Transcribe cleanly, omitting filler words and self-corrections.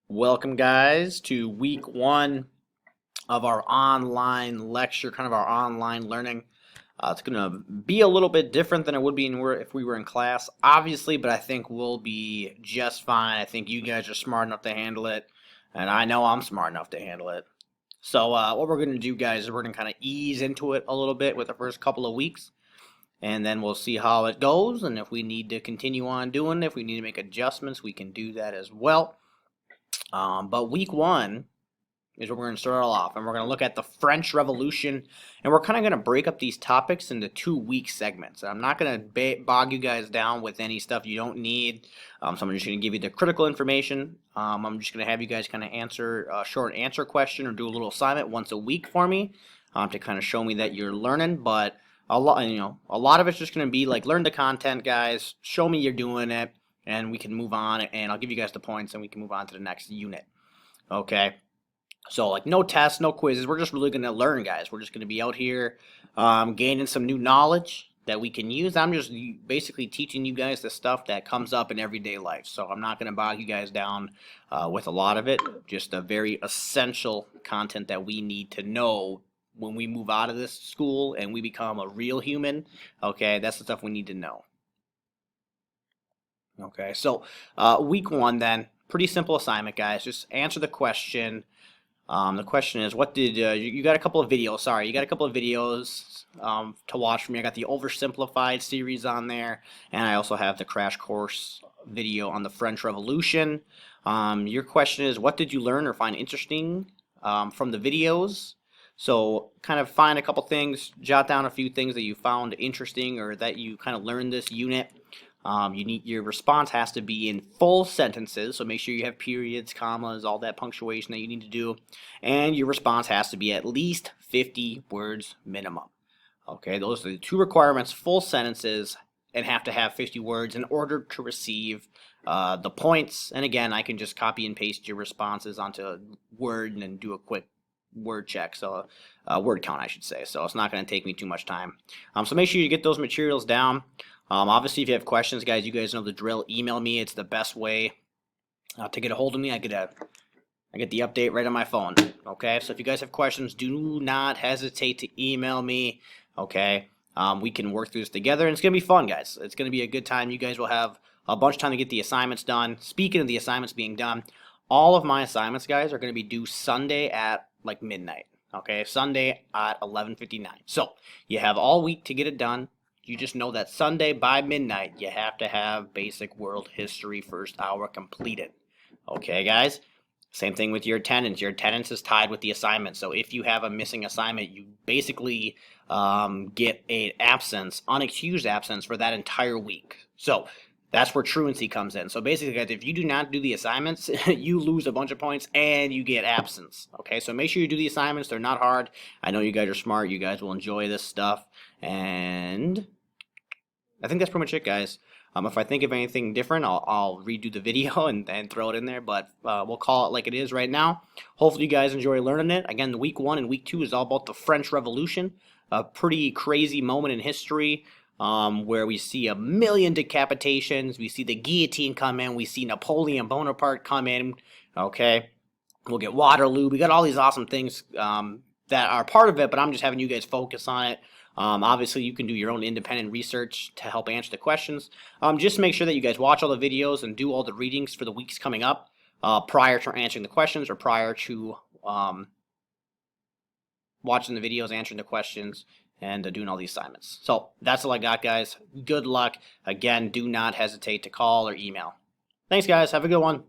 Welcome, guys, to week one of our online lecture, kind of our online learning. It's going to be a little bit different than it would be if we were in class, obviously, but I think we'll be just fine. I think you guys are smart enough to handle it, and I know I'm smart enough to handle it. So, what we're going to do, guys, is we're going to kind of ease into it a little bit with the first couple of weeks, and then we'll see how it goes. And if we need to continue on doing it, if we need to make adjustments, we can do that as well. But week one is where we're going to start it all off, and we're going to look at the French Revolution, and we're kind of going to break up these topics into 2 week segments. I'm not going to bog you guys down with any stuff you don't need, so I'm just going to give you the critical information. I'm just going to have you guys kind of answer a short answer question or do a little assignment once a week for me, to kind of show me that you're learning. But a lot of it's just going to be like learn the content, guys. Show me you're doing it, and we can move on. And I'll give you guys the points, and we can move on to the next unit. Okay. So, like, no tests, no quizzes. We're just really going to learn, guys. We're just going to be out here gaining some new knowledge that we can use. I'm just basically teaching you guys the stuff that comes up in everyday life. So I'm not going to bog you guys down with a lot of it. Just a very essential content that we need to know when we move out of this school and we become a real human. Okay, that's the stuff we need to know. Okay, so week one then. Pretty simple assignment, guys. Just answer the question. The question is, what did you got a couple of videos? Sorry, you got a couple of videos to watch from me. I got the oversimplified series on there, and I also have the crash course video on the French Revolution. Your question is, what did you learn or find interesting from the videos? So kind of find a couple things, jot down a few things that you found interesting or that you kind of learned this unit. Your response has to be in full sentences, so make sure you have periods, commas, all that punctuation that you need to do, and your response has to be at least 50 words minimum. Okay, those are the 2 requirements: full sentences and have to have 50 words in order to receive the points. And again, I can just copy and paste your responses onto Word and then do a quick word check, so word count, I should say. So it's not going to take me too much time. So make sure you get those materials down. Obviously, if you have questions, guys, you guys know the drill. Email me. It's the best way to get a hold of me. I get the update right on my phone. Okay, so if you guys have questions, do not hesitate to email me. Okay, we can work through this together, and it's gonna be fun, guys. It's gonna be a good time. You guys will have a bunch of time to get the assignments done. Speaking of the assignments being done, all of my assignments, guys, are gonna be due Sunday at like midnight. Okay, Sunday at 11:59. So you have all week to get it done. You just know that Sunday by midnight, you have to have basic world history first hour completed. Okay, guys? Same thing with your attendance. Your attendance is tied with the assignment. So if you have a missing assignment, you basically get an absence, unexcused absence for that entire week. So that's where truancy comes in. So basically, guys, if you do not do the assignments, you lose a bunch of points and you get absence. Okay, so make sure you do the assignments. They're not hard. I know you guys are smart. You guys will enjoy this stuff. And I think that's pretty much it, guys. If I think of anything different, I'll redo the video and throw it in there, but we'll call it like it is right now. Hopefully you guys enjoy learning it. Again, the week 1 and week 2 is all about the French Revolution, a pretty crazy moment in history where we see 1,000,000 decapitations, we see the guillotine come in, we see Napoleon Bonaparte come in, okay? We'll get Waterloo. We got all these awesome things that are part of it, but I'm just having you guys focus on it. Obviously, you can do your own independent research to help answer the questions. Just make sure that you guys watch all the videos and do all the readings for the weeks coming up prior to answering the questions or prior to watching the videos, answering the questions, and doing all the assignments. So that's all I got, guys. Good luck. Again, do not hesitate to call or email. Thanks, guys. Have a good one.